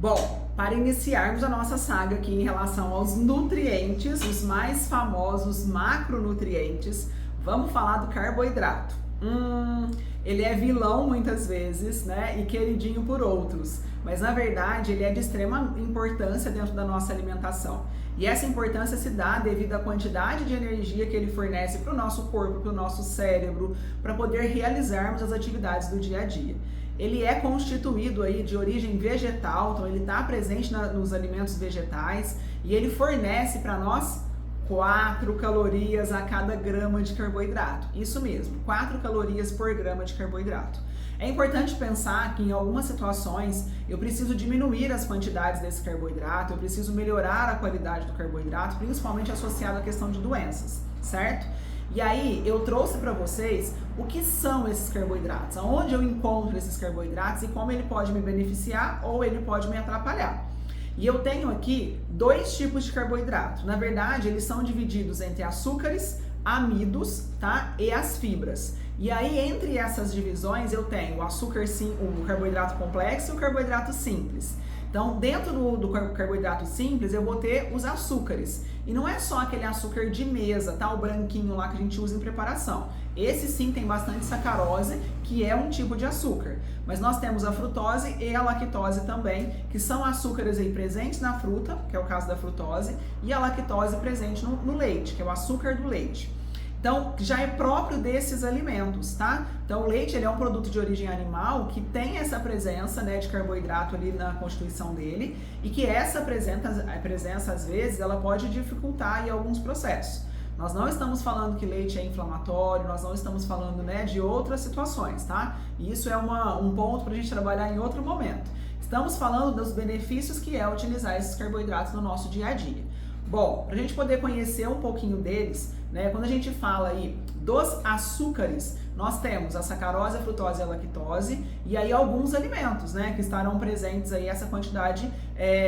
Bom, para iniciarmos a nossa saga aqui em relação aos nutrientes, os mais famosos macronutrientes, vamos falar do carboidrato. Ele é vilão muitas vezes, né, e queridinho por outros, mas na verdade ele é de extrema importância dentro da nossa alimentação. E essa importância se dá devido à quantidade de energia que ele fornece para o nosso corpo, para o nosso cérebro, para poder realizarmos as atividades do dia a dia. Ele é constituído aí de origem vegetal, então ele está presente nos alimentos vegetais e ele fornece para nós 4 calorias a cada grama de carboidrato. Isso mesmo, 4 calorias por grama de carboidrato. É importante pensar que em algumas situações eu preciso diminuir as quantidades desse carboidrato, eu preciso melhorar a qualidade do carboidrato, principalmente associado à questão de doenças, certo? E aí eu trouxe para vocês o que são esses carboidratos, aonde eu encontro esses carboidratos e como ele pode me beneficiar ou ele pode me atrapalhar. E eu tenho aqui 2 tipos de carboidrato. Na verdade, eles são divididos entre açúcares, amidos, tá? E as fibras. E aí, entre essas divisões, eu tenho o açúcar o carboidrato complexo e o carboidrato simples. Então, dentro do carboidrato simples, eu vou ter os açúcares. E não é só aquele açúcar de mesa, tá? O branquinho lá que a gente usa em preparação. Esse sim tem bastante sacarose, que é um tipo de açúcar. Mas nós temos a frutose e a lactose também, que são açúcares aí presentes na fruta, que é o caso da frutose, e a lactose presente no leite, que é o açúcar do leite. Então, já é próprio desses alimentos, tá? Então, o leite, ele é um produto de origem animal que tem essa presença, né, de carboidrato ali na constituição dele e que essa presença, às vezes, ela pode dificultar aí alguns processos. Nós não estamos falando que leite é inflamatório, nós não estamos falando, né, de outras situações, tá? E isso é um ponto para a gente trabalhar em outro momento. Estamos falando dos benefícios que é utilizar esses carboidratos no nosso dia a dia. Bom, para a gente poder conhecer um pouquinho deles, né, quando a gente fala aí dos açúcares, nós temos a sacarose, a frutose e a lactose, e aí alguns alimentos, né, que estarão presentes aí essa quantidade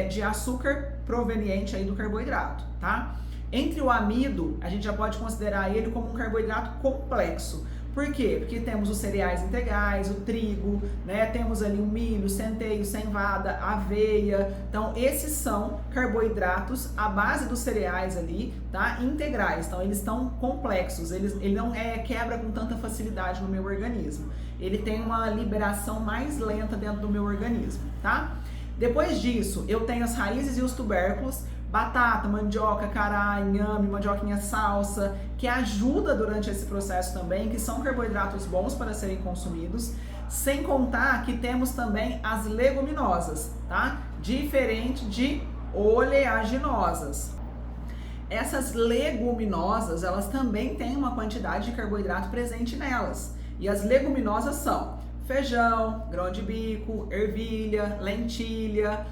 de açúcar proveniente aí do carboidrato, tá? Entre o amido, a gente já pode considerar ele como um carboidrato complexo. Por quê? Porque temos os cereais integrais, o trigo, né? Temos ali o milho, centeio, cevada, aveia. Então, esses são carboidratos à base dos cereais ali, tá? Integrais. Então, eles estão complexos, ele não quebra com tanta facilidade no meu organismo. Ele tem uma liberação mais lenta dentro do meu organismo, tá? Depois disso, eu tenho as raízes e os tubérculos, batata, mandioca, cará, inhame, mandioquinha salsa, que ajuda durante esse processo também, que são carboidratos bons para serem consumidos, sem contar que temos também as leguminosas, tá? Diferente de oleaginosas. Essas leguminosas, elas também têm uma quantidade de carboidrato presente nelas. E as leguminosas são feijão, grão de bico, ervilha, lentilha,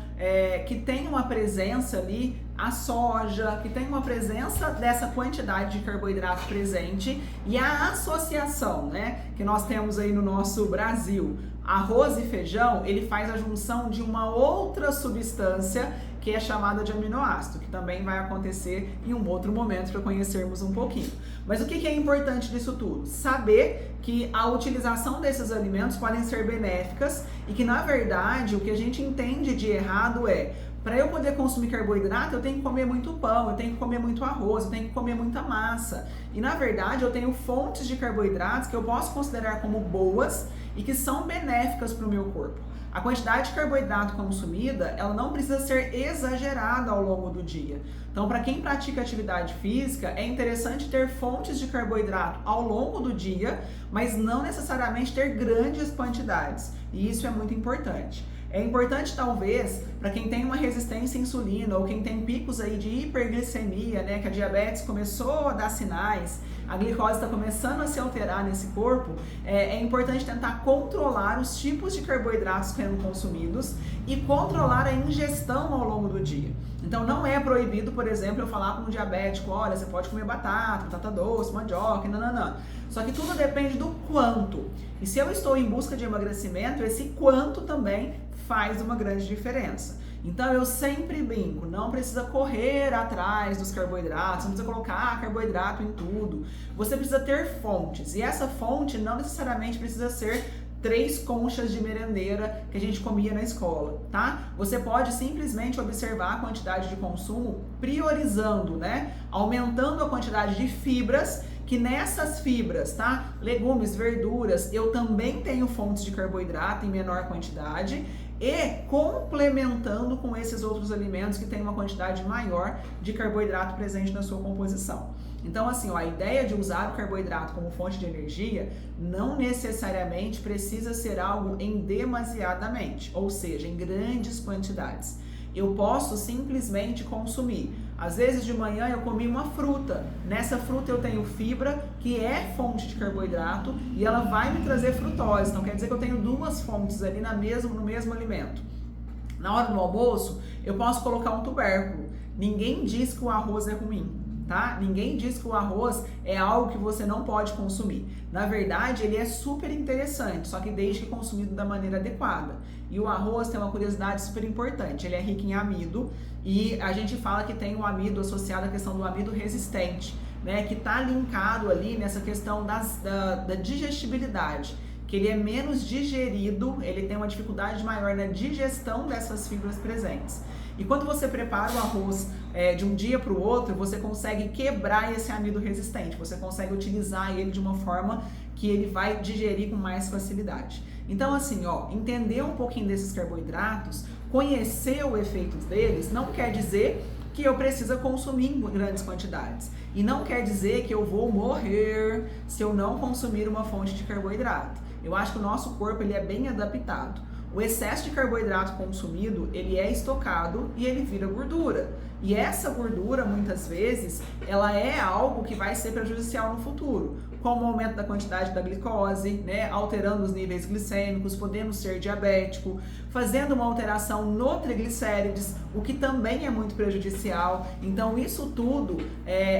que tem uma presença ali, a soja, que tem uma presença dessa quantidade de carboidrato presente, e a associação, né, que nós temos aí no nosso Brasil, arroz e feijão, ele faz a junção de uma outra substância que é chamada de aminoácido, que também vai acontecer em um outro momento para conhecermos um pouquinho. Mas o que é importante disso tudo? Saber que a utilização desses alimentos podem ser benéficas e que, na verdade, o que a gente entende de errado é: para eu poder consumir carboidrato, eu tenho que comer muito pão, eu tenho que comer muito arroz, eu tenho que comer muita massa. E, na verdade, eu tenho fontes de carboidratos que eu posso considerar como boas e que são benéficas para o meu corpo. A quantidade de carboidrato consumida, ela não precisa ser exagerada ao longo do dia. Então, para quem pratica atividade física, é interessante ter fontes de carboidrato ao longo do dia, mas não necessariamente ter grandes quantidades. E isso é muito importante. É importante, talvez, para quem tem uma resistência à insulina ou quem tem picos aí de hiperglicemia, né, que a diabetes começou a dar sinais, a glicose está começando a se alterar nesse corpo, é importante tentar controlar os tipos de carboidratos sendo consumidos e controlar a ingestão ao longo do dia. Então, não é proibido, por exemplo, eu falar para um diabético: olha, você pode comer batata doce, mandioca, nananã. Só que tudo depende do quanto. E se eu estou em busca de emagrecimento, esse quanto também faz uma grande diferença. Então eu sempre brinco, não precisa correr atrás dos carboidratos, não precisa colocar carboidrato em tudo. Você precisa ter fontes, e essa fonte não necessariamente precisa ser 3 conchas de merendeira que a gente comia na escola, tá? Você pode simplesmente observar a quantidade de consumo priorizando, né? Aumentando a quantidade de fibras, que nessas fibras, tá? Legumes, verduras, eu também tenho fontes de carboidrato em menor quantidade e complementando com esses outros alimentos que têm uma quantidade maior de carboidrato presente na sua composição. Então, assim, ó, a ideia de usar o carboidrato como fonte de energia não necessariamente precisa ser algo em demasiadamente, ou seja, em grandes quantidades. Eu posso simplesmente consumir. Às vezes de manhã eu comi uma fruta. Nessa fruta eu tenho fibra, que é fonte de carboidrato, e ela vai me trazer frutose. Então quer dizer que eu tenho 2 fontes ali no mesmo alimento. Na hora do almoço, eu posso colocar um tubérculo. Ninguém diz que o arroz é ruim. Tá? Ninguém diz que o arroz é algo que você não pode consumir. Na verdade, ele é super interessante, só que desde que consumido da maneira adequada. E o arroz tem uma curiosidade super importante, ele é rico em amido e a gente fala que tem o amido associado à questão do amido resistente, né? Que está linkado ali nessa questão da digestibilidade, que ele é menos digerido, ele tem uma dificuldade maior na digestão dessas fibras presentes. E quando você prepara o arroz de um dia para o outro, você consegue quebrar esse amido resistente, você consegue utilizar ele de uma forma que ele vai digerir com mais facilidade. Então, assim, ó, entender um pouquinho desses carboidratos, conhecer o efeito deles, não quer dizer que eu preciso consumir em grandes quantidades. E não quer dizer que eu vou morrer se eu não consumir uma fonte de carboidrato. Eu acho que o nosso corpo ele é bem adaptado. O excesso de carboidrato consumido, ele é estocado e ele vira gordura. E essa gordura, muitas vezes, ela é algo que vai ser prejudicial no futuro, como o aumento da quantidade da glicose, né, alterando os níveis glicêmicos, podendo ser diabético, fazendo uma alteração no triglicérides, o que também é muito prejudicial. Então, isso tudo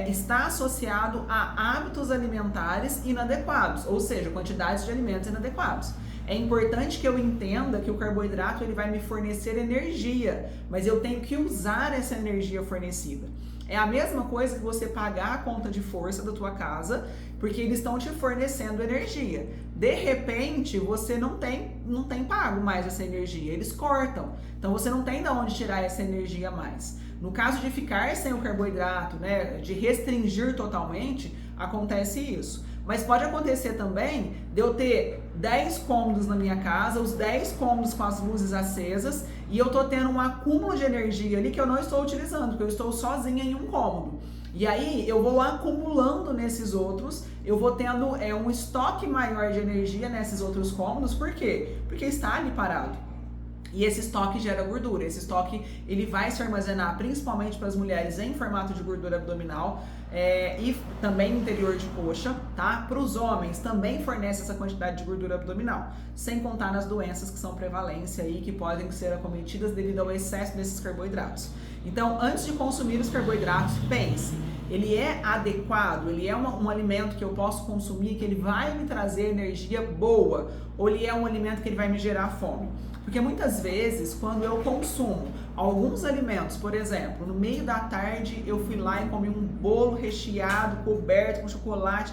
está associado a hábitos alimentares inadequados, ou seja, quantidades de alimentos inadequados. É importante que eu entenda que o carboidrato ele vai me fornecer energia, mas eu tenho que usar essa energia fornecida. É a mesma coisa que você pagar a conta de força da tua casa, porque eles estão te fornecendo energia. De repente, você não tem pago mais essa energia, eles cortam. Então você não tem de onde tirar essa energia mais. No caso de ficar sem o carboidrato, né, de restringir totalmente, acontece isso. Mas pode acontecer também de eu ter 10 cômodos na minha casa, os 10 cômodos com as luzes acesas, e eu tô tendo um acúmulo de energia ali que eu não estou utilizando, porque eu estou sozinha em um cômodo. E aí eu vou acumulando nesses outros, eu vou tendo um estoque maior de energia nesses outros cômodos, por quê? Porque está ali parado. E esse estoque gera gordura. Esse estoque ele vai se armazenar principalmente para as mulheres em formato de gordura abdominal e também interior de coxa, tá? Para os homens também fornece essa quantidade de gordura abdominal, sem contar nas doenças que são prevalência aí, que podem ser acometidas devido ao excesso desses carboidratos. Então, antes de consumir os carboidratos, pense, ele é adequado? Ele é um alimento que eu posso consumir, que ele vai me trazer energia boa? Ou ele é um alimento que ele vai me gerar fome? Porque muitas vezes, quando eu consumo alguns alimentos, por exemplo, no meio da tarde eu fui lá e comi um bolo recheado, coberto com chocolate,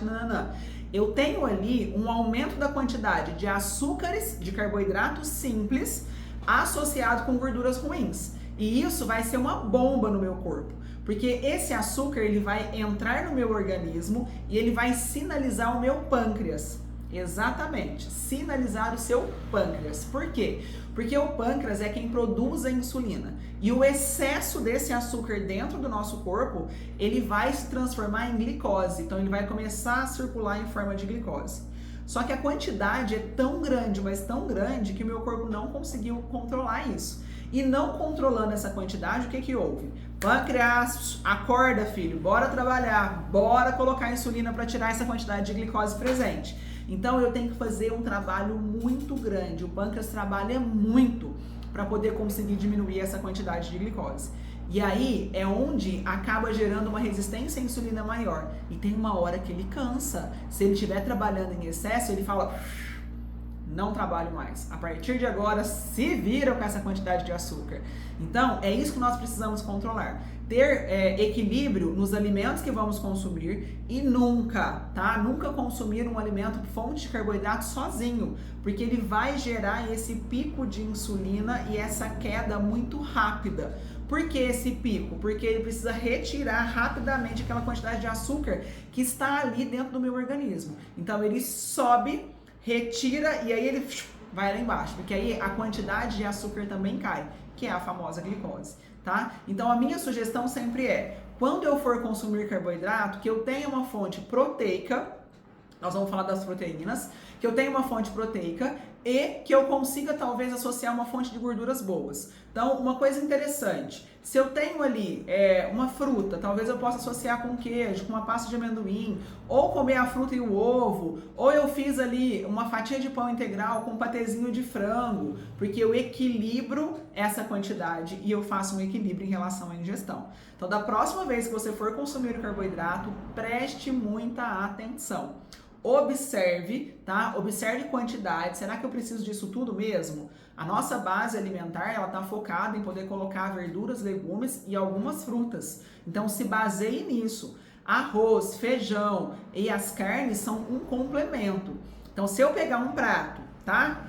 eu tenho ali um aumento da quantidade de açúcares, de carboidratos simples, associado com gorduras ruins. E isso vai ser uma bomba no meu corpo. Porque esse açúcar ele vai entrar no meu organismo e ele vai sinalizar o meu pâncreas. Exatamente, sinalizar o seu pâncreas. Por quê? Porque o pâncreas é quem produz a insulina. E o excesso desse açúcar dentro do nosso corpo, ele vai se transformar em glicose. Então ele vai começar a circular em forma de glicose. Só que a quantidade é tão grande, mas tão grande, que o meu corpo não conseguiu controlar isso. E não controlando essa quantidade, o que que houve? Pâncreas, acorda filho, bora trabalhar, bora colocar insulina para tirar essa quantidade de glicose presente. Então eu tenho que fazer um trabalho muito grande, o pâncreas trabalha muito para poder conseguir diminuir essa quantidade de glicose. E aí é onde acaba gerando uma resistência à insulina maior. E tem uma hora que ele cansa. Se ele estiver trabalhando em excesso, ele fala, não trabalho mais. A partir de agora, se viram com essa quantidade de açúcar. Então, é isso que nós precisamos controlar. Ter equilíbrio nos alimentos que vamos consumir e nunca, tá? Nunca consumir um alimento fonte de carboidrato sozinho, porque ele vai gerar esse pico de insulina e essa queda muito rápida. Por que esse pico? Porque ele precisa retirar rapidamente aquela quantidade de açúcar que está ali dentro do meu organismo. Então ele sobe, retira e aí ele vai lá embaixo, porque aí a quantidade de açúcar também cai, que é a famosa glicose, tá? Então a minha sugestão sempre é, quando eu for consumir carboidrato, que eu tenha uma fonte proteica, nós vamos falar das proteínas, que eu tenha uma fonte proteica e que eu consiga talvez associar uma fonte de gorduras boas. Então, uma coisa interessante, se eu tenho ali uma fruta, talvez eu possa associar com queijo, com uma pasta de amendoim, ou comer a fruta e o ovo, ou eu fiz ali uma fatia de pão integral com um patezinho de frango, porque eu equilibro essa quantidade e eu faço um equilíbrio em relação à ingestão. Então, da próxima vez que você for consumir o carboidrato, preste muita atenção. Observe, tá? Observe quantidade. Será que eu preciso disso tudo mesmo? A nossa base alimentar, ela tá focada em poder colocar verduras, legumes e algumas frutas. Então, se baseie nisso. Arroz, feijão e as carnes são um complemento. Então, se eu pegar um prato, tá?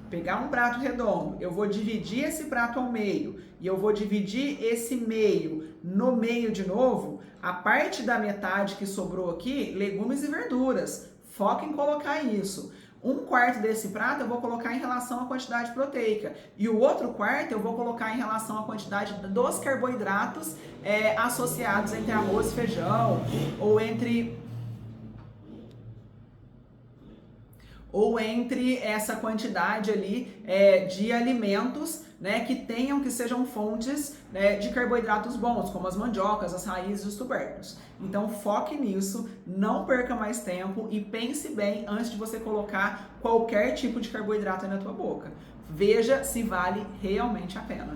Pegar um prato redondo, eu vou dividir esse prato ao meio e eu vou dividir esse meio no meio de novo, a parte da metade que sobrou aqui, legumes e verduras. Foca em colocar isso. Um quarto desse prato eu vou colocar em relação à quantidade proteica e o outro quarto eu vou colocar em relação à quantidade dos carboidratos associados entre arroz e feijão ou entre essa quantidade ali de alimentos, né, que sejam fontes, né, de carboidratos bons, como as mandiocas, as raízes e os tubérculos. Então foque nisso, não perca mais tempo e pense bem antes de você colocar qualquer tipo de carboidrato na tua boca. Veja se vale realmente a pena.